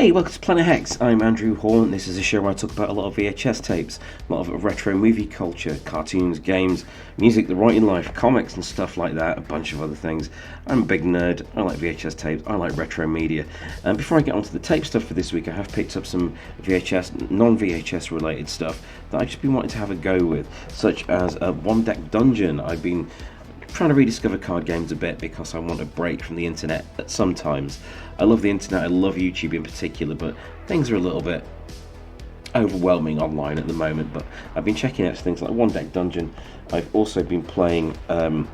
Hey, welcome to Planet Hex. I'm Andrew Horn. This is a show where I talk about a lot of VHS tapes, a lot of retro movie culture, cartoons, games, music, the writing life, comics and stuff like that, a bunch of other things. I'm a big nerd. I like VHS tapes. I like retro media. And before I get onto the tape stuff for this week, I have picked up some VHS, non-VHS related stuff that I've just been wanting to have a go with, such as a one-deck dungeon. I've been trying to rediscover card games a bit because I want a break from the internet at sometimes. I love the internet, I love YouTube in particular, but things are a little bit overwhelming online at the moment. But I've been checking out things like One Deck Dungeon. I've also been playing Dungeon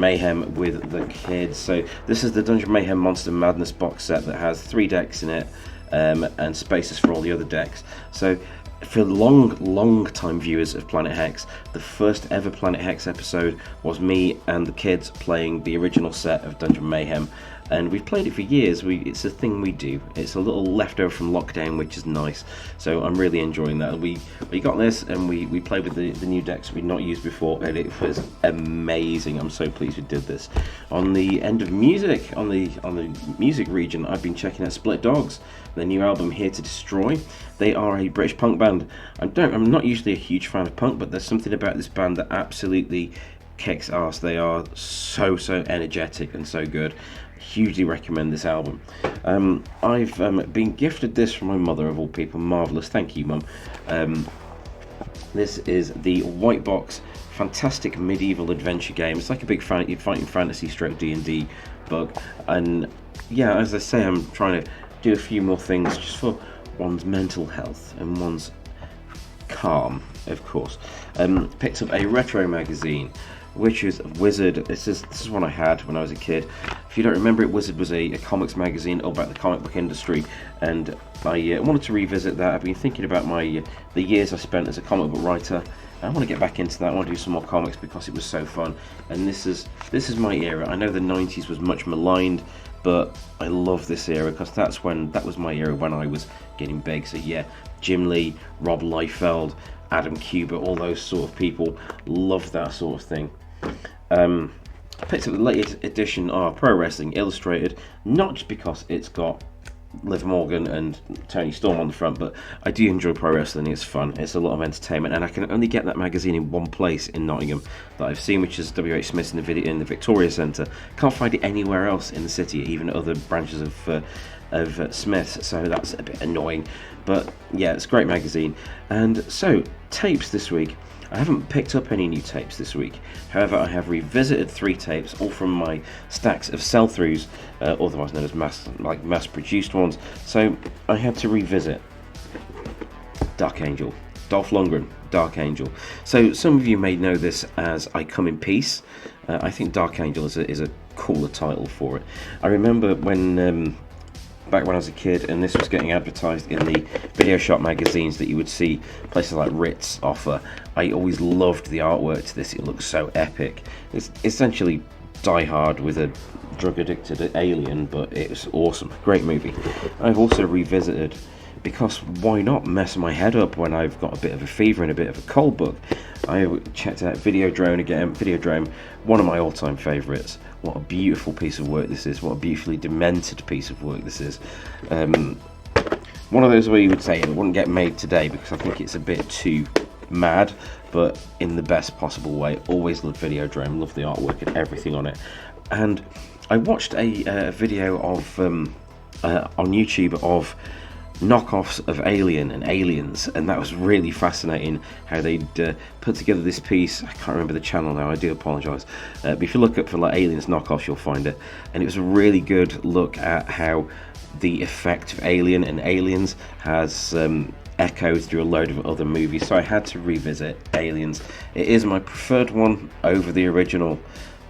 Mayhem with the kids. So this is the Dungeon Mayhem Monster Madness box set that has 3 decks in it and spaces for all the other decks. So for long time viewers of Planet Hex, the first ever Planet Hex episode was me and the kids playing the original set of Dungeon Mayhem, and we've played it for years. It's a thing we do. It's a little leftover from lockdown, which is nice. So I'm really enjoying that. We got this and we played with the new decks we'd not used before, and it was amazing. I'm so pleased we did this. On the end of music, on the music region, I've been checking out Split Dogs, their new album Here to Destroy. They are a British punk band. I'm not usually a huge fan of punk, but there's something about this band that absolutely kicks ass. They are so energetic and so good. Hugely recommend this album. I've been gifted this from my mother, of all people. Marvellous, thank you, Mum. This is the White Box fantastic medieval adventure game. It's like a big fighting fantasy stroke D&D book, and yeah, as I say, I'm trying to do a few more things just for one's mental health and one's calm, of course. Picked up a retro magazine, which is Wizard. This is one I had when I was a kid. If you don't remember it, Wizard was a comics magazine all about the comic book industry, and I wanted to revisit that. I've been thinking about the years I spent as a comic book writer. I want to get back into that. I want to do some more comics because it was so fun, and this is my era. I know the 90s was much maligned, but I love this era because that was my era when I was getting big. So yeah, Jim Lee, Rob Liefeld, Adam Kubert, all those sort of people, love that sort of thing. I picked up the latest edition of Pro Wrestling Illustrated, not just because it's got Liv Morgan and Tony Storm on the front, but I do enjoy pro wrestling. It's fun, it's a lot of entertainment, and I can only get that magazine in one place in Nottingham that I've seen, which is WH Smith's in the Victoria Centre. Can't find it anywhere else in the city, even at other branches of Smith's, so that's a bit annoying. But yeah, it's a great magazine. And so, tapes this week. I haven't picked up any new tapes this week. However, I have revisited 3 tapes, all from my stacks of sell-throughs, otherwise known as mass-produced ones. So I had to revisit Dark Angel, Dolph Lundgren, Dark Angel. So some of you may know this as I Come in Peace. I think Dark Angel is a cooler title for it. I remember back when I was a kid, and this was getting advertised in the video shop magazines that you would see places like Ritz offer. I always loved the artwork to this. It looks so epic. It's essentially Die Hard with a drug-addicted alien, but it's awesome. Great movie. I've also revisited, because why not mess my head up when I've got a bit of a fever and a bit of a cold book. I checked out Videodrome again. Videodrome, one of my all-time favourites. What a beautiful piece of work this is. What a beautifully demented piece of work this is. One of those where you would say it wouldn't get made today because I think it's a bit too mad, but in the best possible way. Always loved Videodrome, loved the artwork and everything on it. And I watched a video of on YouTube of knockoffs of Alien and Aliens, and that was really fascinating how they'd put together this piece. I can't remember the channel now, I do apologise, but if you look up for like Aliens knockoffs you'll find it, and it was a really good look at how the effect of Alien and Aliens has echoed through a load of other movies. So I had to revisit Aliens. It is my preferred one over the original.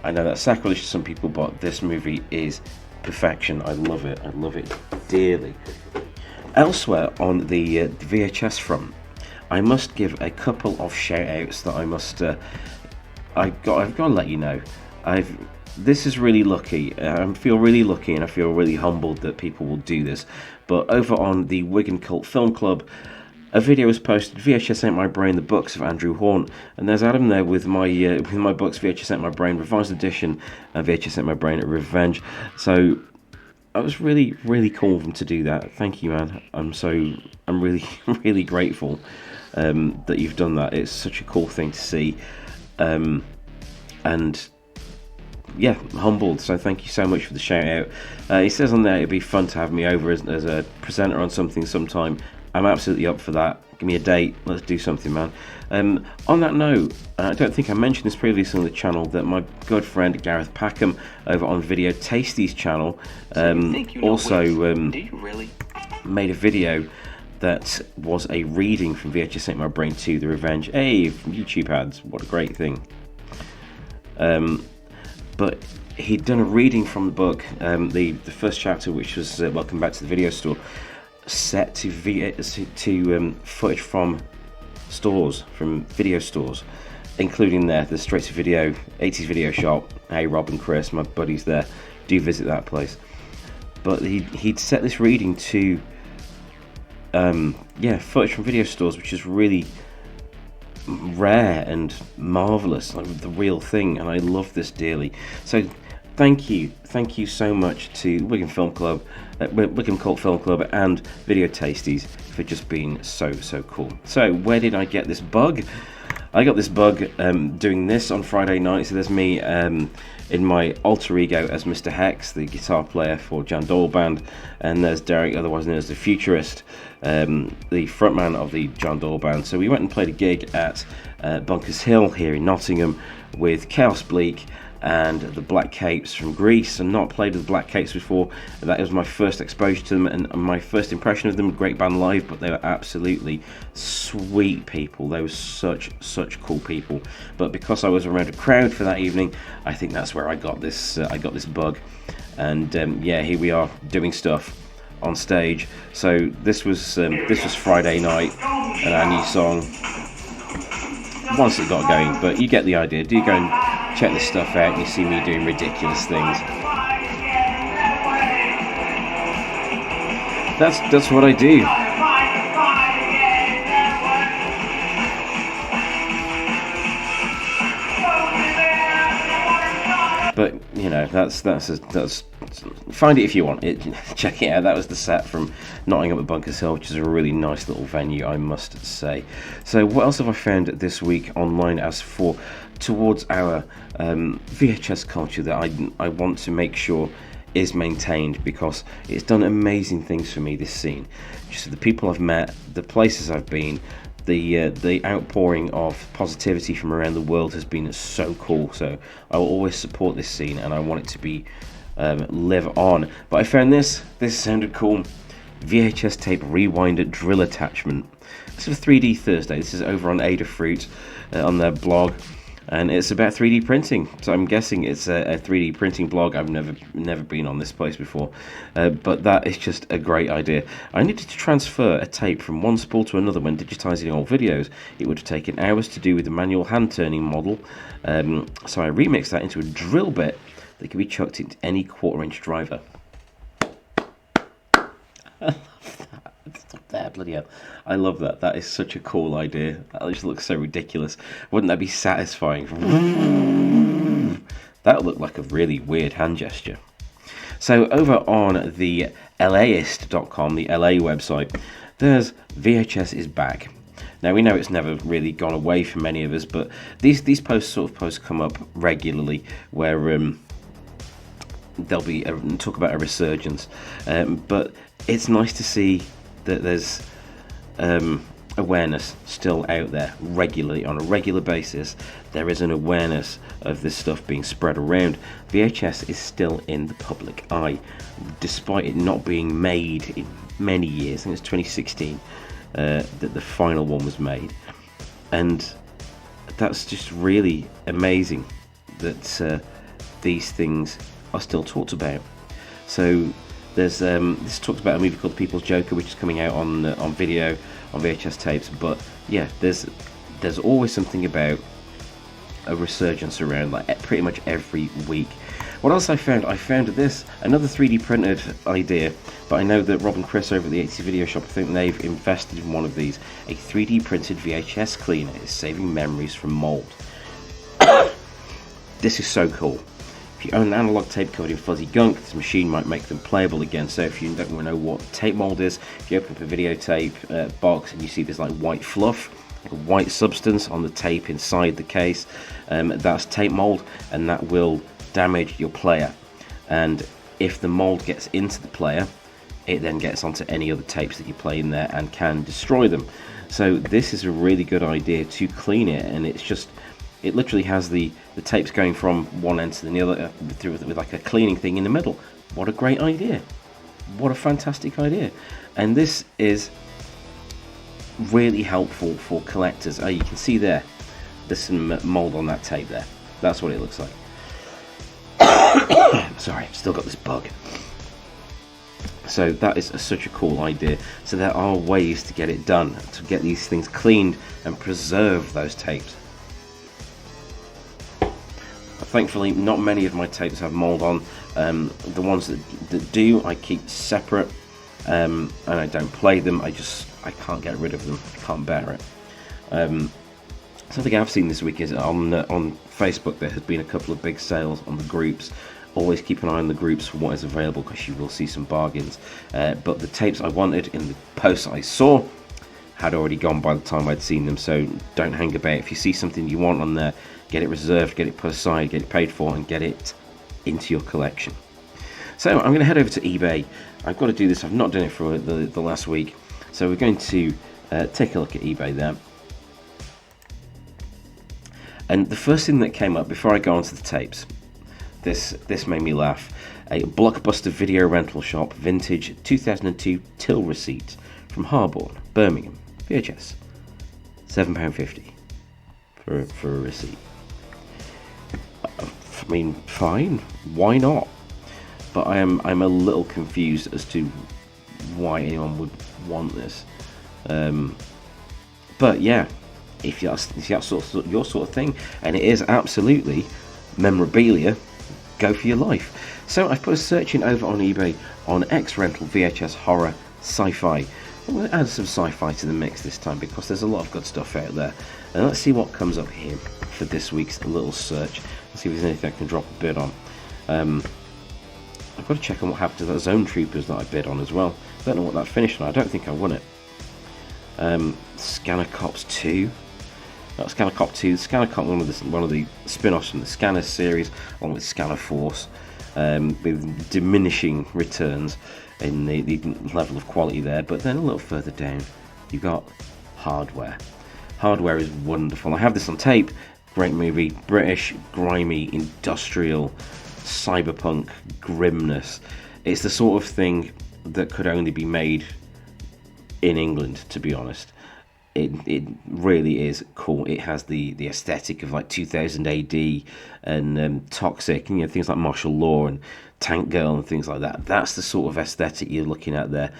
I know that's sacrilege to some people, but this movie is perfection. I love it dearly. Elsewhere on the VHS front, I must give a couple of shout-outs that I've got to let you know. This is really lucky. I feel really lucky, and I feel really humbled that people will do this. But over on the Wigan Cult Film Club, a video was posted. VHS Ain't My Brain, the books of Andrew Horn, and there's Adam there with my books, VHS Ain't My Brain, revised edition, VHS Ain't My Brain, Revenge. So was really, really cool of them to do that. Thank you, man. I'm really, really grateful that you've done that. It's such a cool thing to see, and yeah, humbled. So thank you so much for the shout out. He says on there it'd be fun to have me over as a presenter on something sometime. I'm absolutely up for that. Give me a date. Let's do something, man. On that note, I don't think I mentioned this previously on the channel, that my good friend Gareth Packham over on Video Tasties channel also made a video that was a reading from vhsatemybrain to The Revenge. Hey, from YouTube ads, what a great thing. But he'd done a reading from the book, the first chapter, which was Welcome Back to the Video Store, set to footage from stores, from video stores, including the straight to video 80s video shop. Hey, Rob and Chris, my buddies there, do visit that place. But he'd set this reading to footage from video stores, which is really rare and marvelous, like the real thing, and I love this dearly. So thank you so much to Wigan Film Club, Wigan Cult Film Club and Video Tasties for just being so cool. So where did I get this bug? I got this bug doing this on Friday night. So there's me in my alter ego as Mr. Hex, the guitar player for Jan Doyle Band, and there's Derek, otherwise known as the Futurist, the frontman of the Jan Doyle Band. So we went and played a gig at Bunkers Hill here in Nottingham with Chaos Bleak and the Black Capes from Greece, and not played with the Black Capes before. That was my first exposure to them and my first impression of them. Great band live, but they were absolutely sweet people. They were such cool people. But because I was around a crowd for that evening, I think that's where I got this bug. And yeah, here we are doing stuff on stage. So this was Friday night, and our new song, once it got going, but you get the idea. Do go and check this stuff out, and you see me doing ridiculous things. That's what I do. But you know, that's find it if you want it. Check it out. That was the set from Nottingham at Bunkers Hill, which is a really nice little venue, I must say. So what else have I found this week online as for towards our VHS culture that I want to make sure is maintained, because it's done amazing things for me, this scene. Just the people I've met, the places I've been, the outpouring of positivity from around the world has been so cool. So I will always support this scene, and I want it to be live on. But I found this sounded cool. VHS tape rewinder drill attachment. This is a 3D Thursday. This is over on Adafruit on their blog, and it's about 3D printing. So I'm guessing it's a 3D printing blog. I've never been on this place before, but that is just a great idea. I needed to transfer a tape from one spool to another when digitizing old videos. It would have taken hours to do with the manual hand turning model, so I remixed that into a drill bit that can be chucked into any 1/4-inch driver. I love that. Stop there, bloody hell. I love that. That is such a cool idea. That just looks so ridiculous. Wouldn't that be satisfying? That would look like a really weird hand gesture. So over on the LAist.com, the LA website, there's VHS is back. Now we know it's never really gone away for many of us, but these posts come up regularly where there'll be talk about a resurgence, but it's nice to see that there's awareness still out there regularly, on a regular basis. There is an awareness of this stuff being spread around. VHS is still in the public eye, despite it not being made in many years. I think it's 2016 that the final one was made, and that's just really amazing that these things are still talked about. So there's this talks about a movie called People's Joker, which is coming out on video on VHS tapes. But yeah, there's always something about a resurgence around, like pretty much every week. What else I found? I found another 3D printed idea, but I know that Rob and Chris over at the 80s Video Shop, I think they've invested in one of these. A 3D printed VHS cleaner is saving memories from mold. This is so cool. If you own an analog tape covered in fuzzy gunk, this machine might make them playable again. So if you don't know what tape mold is, if you open up a videotape box and you see this like white fluff, like a white substance on the tape inside the case, that's tape mold, and that will damage your player. And if the mold gets into the player, it then gets onto any other tapes that you play in there and can destroy them. So this is a really good idea to clean it, and it literally has the tapes going from one end to the other through with like a cleaning thing in the middle. What a great idea. What a fantastic idea. And this is really helpful for collectors. Oh, you can see there's some mold on that tape there. That's what it looks like. Sorry, I've still got this bug. So that is such a cool idea. So there are ways to get it done, to get these things cleaned and preserve those tapes. Thankfully, not many of my tapes have mold on. The ones that do, I keep separate, and I don't play them. I can't get rid of them. I can't bear it. Something I've seen this week is on Facebook there has been a couple of big sales on the groups. Always keep an eye on the groups for what is available, because you will see some bargains. But the tapes I wanted in the posts I saw had already gone by the time I'd seen them, so don't hang about. If you see something you want on there, get it reserved, get it put aside, get it paid for, and get it into your collection. So I'm going to head over to eBay. I've got to do this. I've not done it for the last week, so we're going to take a look at eBay there. And the first thing that came up before I go on to the tapes, this made me laugh. A Blockbuster video rental shop, vintage 2002 till receipt from Harborne, Birmingham, VHS, £7.50 for a receipt. I mean, fine, why not? But I'm a little confused as to why anyone would want this. But yeah, if that's your sort of thing, and it is absolutely memorabilia, go for your life. So I've put a search in over on eBay on X-Rental VHS Horror Sci-Fi. I'm going to add some sci-fi to the mix this time, because there's a lot of good stuff out there. And let's see what comes up here for this week's little search. Let's see if there's anything I can drop a bid on. I've got to check on what happened to that Zone Troopers that I bid on as well. I don't know what that finished on. I don't think I won it. Scanner Cops 2. Scanner Cop 2. Scanner Cop, one of the spin-offs from the Scanner series, along with Scanner Force, with diminishing returns in the level of quality there. But then a little further down, you've got Hardware. Hardware is wonderful. I have this on tape. Great movie. British, grimy, industrial, cyberpunk grimness. It's the sort of thing that could only be made in England, to be honest. It really is cool. It has the aesthetic of like 2000 AD and Toxic, and things like Martial Law and Tank Girl and things like that. That's the sort of aesthetic you're looking at there.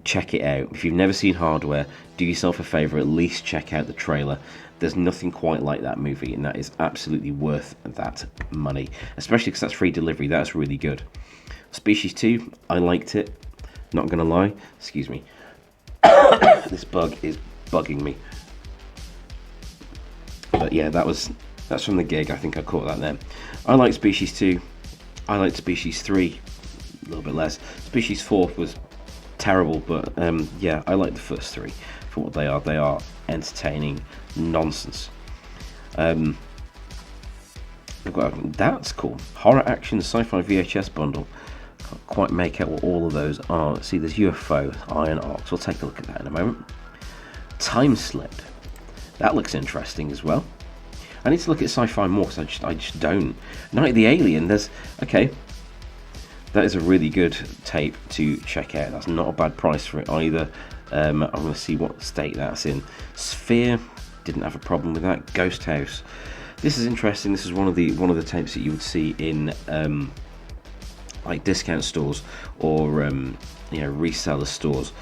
Check it out. If you've never seen Hardware, do yourself a favour, at least check out the trailer. There's nothing quite like that movie, and that is absolutely worth that money, especially because that's free delivery. That's really good. Species 2, I liked it, not gonna lie. Excuse me. This bug is bugging me. But yeah, that's from the gig. I think I caught that then. I like Species 2. I liked Species 3 a little bit less. Species 4 was terrible, but yeah, I like the first 3 for what they are. They are entertaining nonsense. That's cool. Horror action sci-fi VHS bundle. Can't quite make out what all of those are. Let's see, there's UFO, Iron Ox. We'll take a look at that in a moment. Time Slip. That looks interesting as well. I need to look at sci-fi more, because I just don't. Night of the Alien. Okay. That is a really good tape to check out. That's not a bad price for it either. I'm going to see what state that's in. Sphere, didn't have a problem with that. Ghost House. This is interesting. This is one of the tapes that you would see in like discount stores or reseller stores,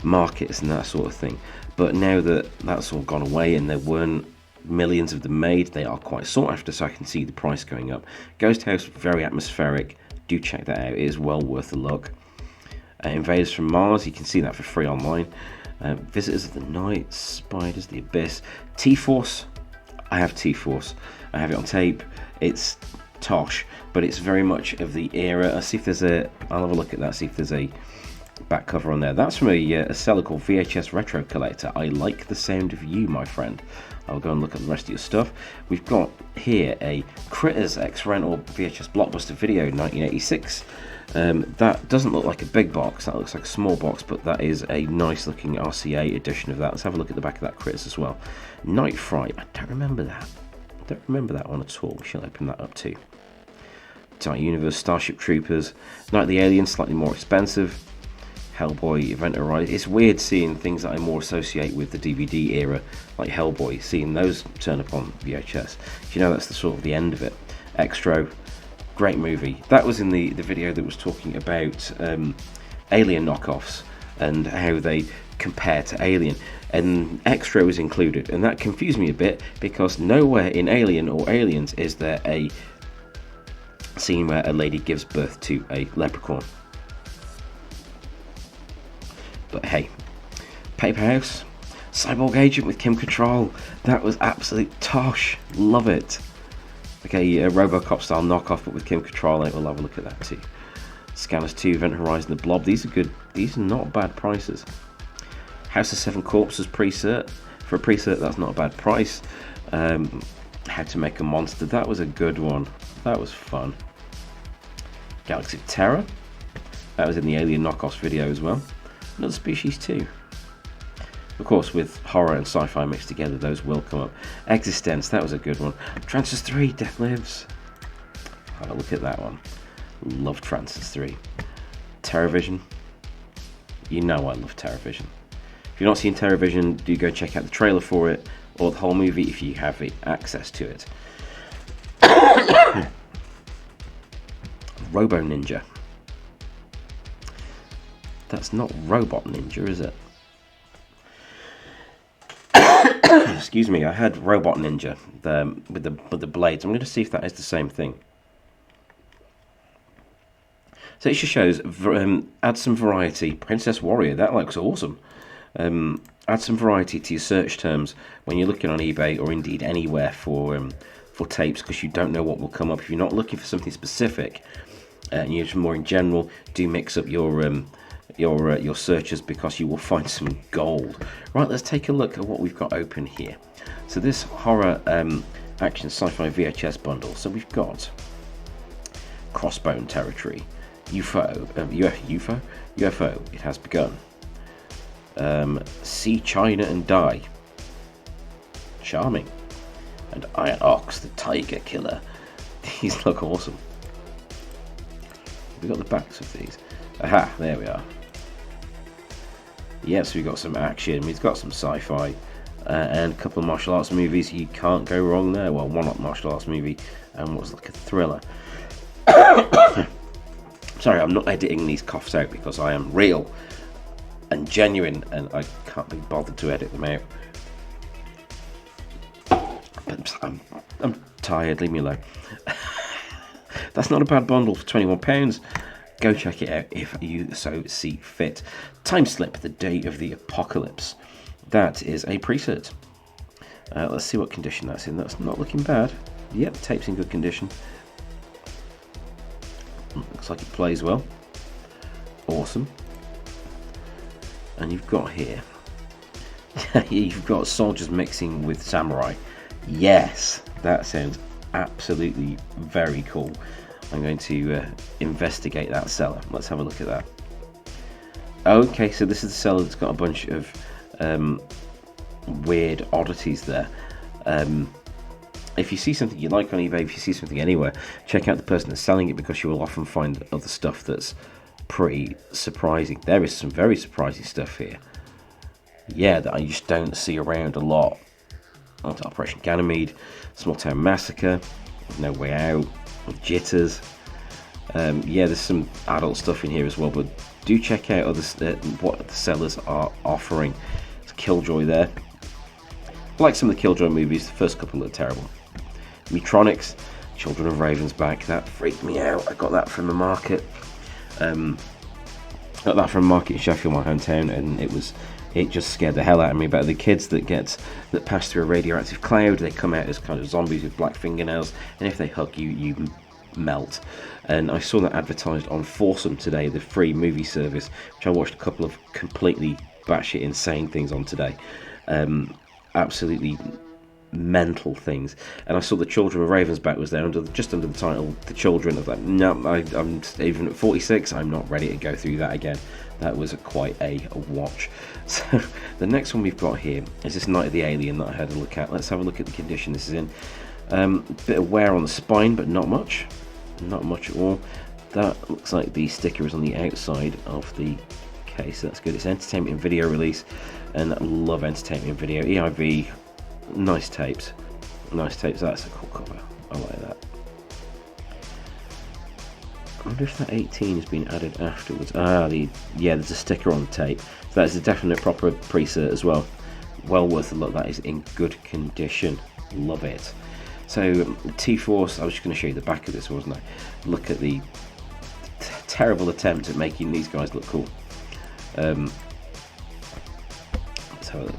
markets and that sort of thing. But now that that's all gone away and there weren't millions of them made, they are quite sought after, so I can see the price going up. Ghost House, very atmospheric. Do check that out. It is well worth a look. Invaders from Mars, you can see that for free online. Visitors of the Night, Spiders, The Abyss. T-Force, I have T-Force. I have it on tape. It's tosh, but it's very much of the era. I'll see if there's I'll have a look at that, see if there's a back cover on there. That's from a seller called VHS Retro Collector. I like the sound of you, my friend. I'll go and look at the rest of your stuff. We've got here a Critters X-Rental VHS Blockbuster Video 1986. That doesn't look like a big box, that looks like a small box, but that is a nice looking RCA edition of that. Let's have a look at the back of that Critters as well. Night Fright, I don't remember that. I don't remember that one at all. We shall open that up too. Dark Universe, Starship Troopers, Night of the Aliens, slightly more expensive. Hellboy, Event Horizon. It's weird seeing things that I more associate with the DVD era, like Hellboy, seeing those turn up on VHS. You know, that's the sort of the end of it. Extro, great movie. That was in the video that was talking about Alien knockoffs and how they compare to Alien. And Extro is included, and that confused me a bit because nowhere in Alien or Aliens is there a scene where a lady gives birth to a leprechaun. But hey, Paper House, Cyborg Agent with Kim Cattrall. That was absolute tosh. Love it. Okay, a RoboCop style knockoff, but with Kim Cattrall. We'll have a look at that too. Scanners 2, Event Horizon, The Blob. These are good. These are not bad prices. House of Seven Corpses pre-cert. For a pre-cert, that's not a bad price. How to Make a Monster. That was a good one. That was fun. Galaxy of Terror. That was in the Alien knockoffs video as well. Another Species 2. Of course, with horror and sci-fi mixed together, those will come up. Existence, that was a good one. Transformers 3, Death Lives. Have a look at that one. Love Transformers 3. Terrorvision. You know I love Terrorvision. If you've not seen Terrorvision, do go check out the trailer for it, or the whole movie if you have access to it. Robo Ninja. That's not Robot Ninja, is it? Excuse me, I had Robot Ninja with the blades. I'm going to see if that is the same thing. So it just shows, add some variety. Princess Warrior, that looks awesome. Add some variety to your search terms when you're looking on eBay or indeed anywhere for tapes, because you don't know what will come up. If you're not looking for something specific and you're just more in general, do mix up your searches, because you will find some gold. Right, let's take a look at what we've got open here. So this horror action sci-fi VHS bundle. So we've got Crossbone Territory, UFO, It Has Begun, See China and Die, Charming, and Iron Ox, the Tiger Killer. These look awesome. We've got the backs of these. Aha, there we are. Yes, we've got some action, we've got some sci-fi, and a couple of martial arts movies. You can't go wrong there. Well, one martial arts movie and what's like a thriller. Sorry, I'm not editing these coughs out because I am real and genuine and I can't be bothered to edit them out. But I'm tired, leave me alone. That's not a bad bundle for £21. Go check it out if you so see fit. Time Slip, The Day of the Apocalypse. That is a preset. Let's see what condition that's in. That's not looking bad. Yep, tape's in good condition. Looks like it plays well. Awesome. And you've got here, you've got soldiers mixing with samurai. Yes, that sounds absolutely very cool. I'm going to investigate that seller. Let's have a look at that. Okay, so this is the seller that's got a bunch of weird oddities there. If you see something you like on eBay, if you see something anywhere, check out the person that's selling it, because you will often find other stuff that's pretty surprising. There is some very surprising stuff here. Yeah, that I just don't see around a lot. Operation Ganymede, Small Town Massacre, No Way Out, Jitters. Yeah, there's some adult stuff in here as well, but do check out what the sellers are offering. There's Killjoy there. I like some of the Killjoy movies. The first couple are terrible. Metronics, Children of Ravensback. That freaked me out. I got that from the market. Got that from a market in Sheffield, my hometown, and it just scared the hell out of me. But the kids that pass through a radioactive cloud, they come out as kind of zombies with black fingernails, and if they hug you, you melt. And I saw that advertised on Foursome today, the free movie service, which I watched a couple of completely batshit insane things on today. Absolutely mental things. And I saw The Children of Ravensback was there just under the title The Children. I was like, no, I'm even at 46, I'm not ready to go through that again. That was quite a watch. So the next one we've got here is this Night of the Alien that I had a look at. Let's have a look at the condition this is in. Bit of wear on the spine, but not much at all. That looks like the sticker is on the outside of the case. That's good. It's entertainment and video release, and I love entertainment and video. EIV, nice tapes. That's a cool cover. I like that. I wonder if that 18 has been added afterwards. There's a sticker on the tape. So that is a definite proper pre-cert as well. Well worth a look. That is in good condition. Love it. So T-Force, I was just going to show you the back of this, wasn't I? Look at the terrible attempt at making these guys look cool. Let's have a look.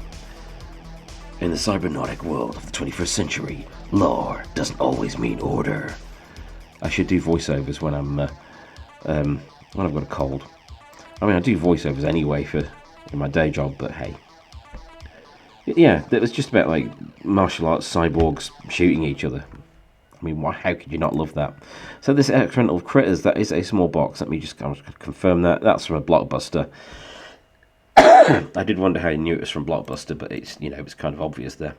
In the cybernetic world of the 21st century, law doesn't always mean order. I should do voiceovers when I've got a cold. I mean, I do voiceovers anyway in my day job, but hey. Yeah, it was just about like martial arts cyborgs shooting each other. I mean, how could you not love that? So this Experimental Critters, that is a small box. Let me just confirm that. That's from a Blockbuster. I did wonder how you knew it was from Blockbuster, but it's kind of obvious there.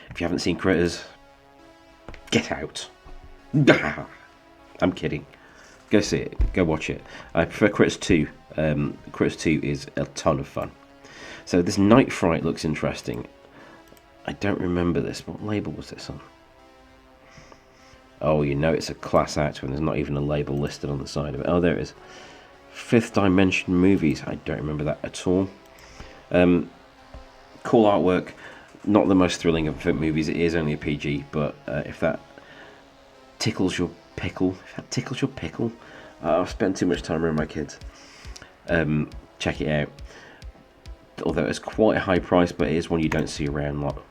If you haven't seen Critters, get out. I'm kidding. Go see it. Go watch it. I prefer Critters 2. Critters 2 is a ton of fun. So this Night Fright looks interesting. I don't remember this. What label was this on? Oh, it's a class act when there's not even a label listed on the side of it. Oh, there it is. Fifth Dimension Movies. I don't remember that at all. Cool artwork. Not the most thrilling of movies. It is only a PG, but if that tickles your pickle, I've spent too much time around my kids. Check it out. Although it's quite a high price, but it is one you don't see around a lot.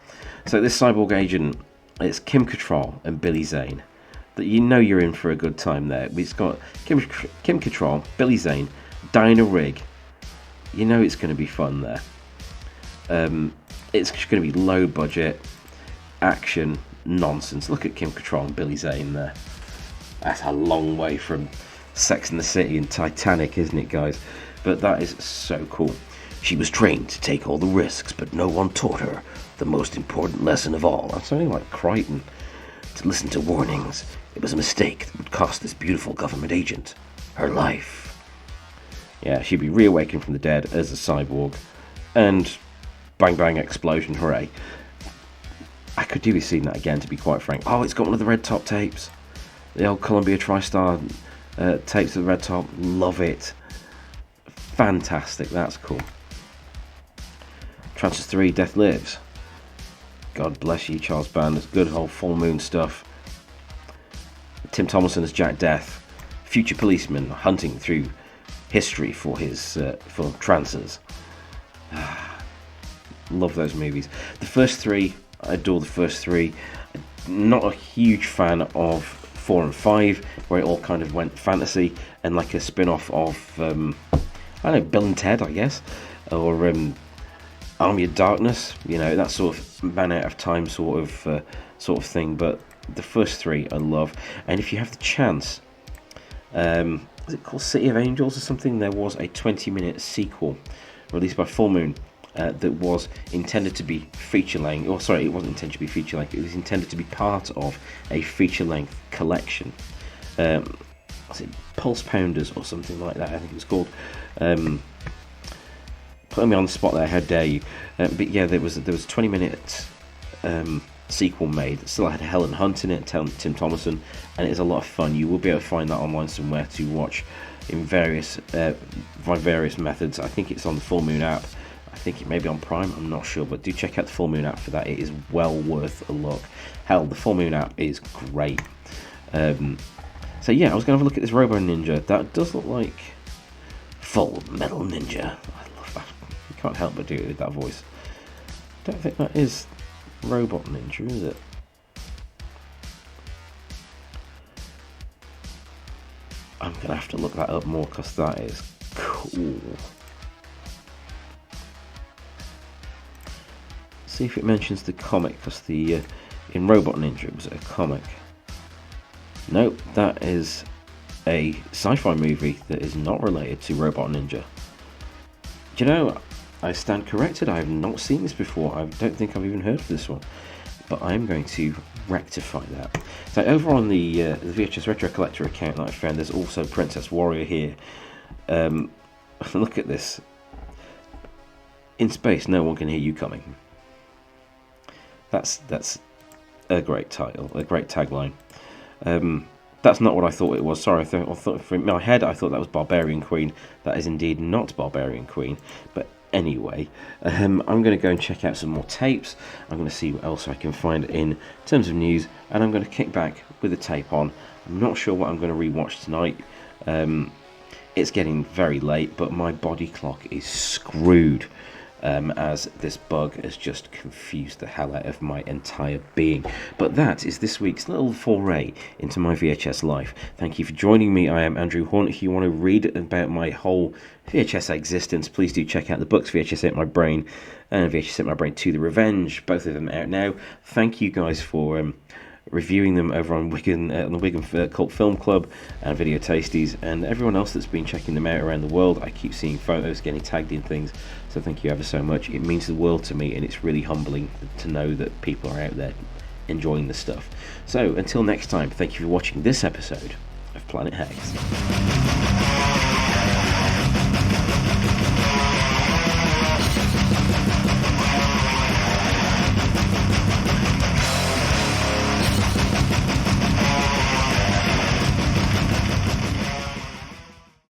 So this cyborg agent, it's Kim Cattrall and Billy Zane. That you're in for a good time there. It's got Kim Cattrall, Billy Zane, Dinah Rigg. It's going to be fun there. It's going to be low budget action nonsense. Look at Kim Cattrall and Billy Zane there. That's a long way from Sex and the City and Titanic, isn't it, guys? But that is so cool. She was trained to take all the risks, but no one taught her the most important lesson of all. I'm sounding like Crichton. To listen to warnings. It was a mistake that would cost this beautiful government agent her life. Yeah, she'd be reawakened from the dead as a cyborg. And bang bang explosion, hooray. I could do with seeing that again, to be quite frank. Oh, it's got one of the red top tapes. The old Columbia TriStar tapes of the red top. Love it. Fantastic, that's cool. Transformers 3, Death Lives. God bless you, Charles Band. It's good old Full Moon stuff. Tim Thomerson as Jack Death. Future policeman hunting through history for transers. Love those movies. The first three, I adore the first three. Not a huge fan of 4 and 5, where it all kind of went fantasy and like a spin-off of, I don't know, Bill and Ted, I guess, or Army of Darkness, that sort of man out of time sort of thing. But the first three I love, and if you have the chance, is it called City of Angels or something? There was a 20-minute sequel released by Full Moon that was intended to be feature-length. Oh, sorry, it wasn't intended to be feature-length. It was intended to be part of a feature-length collection. Was it Pulse Pounders or something like that? I think it was called. Putting me on the spot there, how dare you? But yeah, there was a 20-minute sequel made that still had Helen Hunt in it, Tim Thomerson, and it is a lot of fun. You will be able to find that online somewhere to watch in various methods. I think it's on the Full Moon app. I think it may be on Prime, I'm not sure, but do check out the Full Moon app for that. It is well worth a look. Hell, the Full Moon app is great. So yeah, I was going to have a look at this Robo Ninja. That does look like Full Metal Ninja. I love that. You can't help but do it with that voice. I don't think that is Robot Ninja, is it? Gonna have to look that up more because that is cool. See if it mentions the comic, because the in Robot Ninja it was a comic. Nope, that is a sci-fi movie that is not related to Robot Ninja. Do you know, I stand corrected, I have not seen this before. I don't think I've even heard of this one, but I'm going to rectify that. So over on the VHS Retro Collector account that I found, there's also Princess Warrior here. Look at this. In space, no one can hear you coming. That's a great title, a great tagline. That's not what I thought it was. Sorry, I thought from my head I thought that was Barbarian Queen. That is indeed not Barbarian Queen. But anyway, I'm going to go and check out some more tapes. I'm going to see what else I can find in terms of news, and I'm going to kick back with the tape on. I'm not sure what I'm going to rewatch tonight. It's getting very late, but my body clock is screwed. As this bug has just confused the hell out of my entire being. But that is this week's little foray into my VHS life. Thank you for joining me. I am Andrew Horn. If you want to read about my whole VHS existence, please do check out the books VHS Ate My Brain and VHS Ate My Brain 2 The Revenge. Both of them out now. Thank you guys for reviewing them over on the Wigan Cult Film Club and Video Tasties, and everyone else that's been checking them out around the world. I keep seeing photos getting tagged in things, so thank you ever so much. It means the world to me, and it's really humbling to know that people are out there enjoying the stuff. So until next time, thank you for watching this episode of Planet Hex.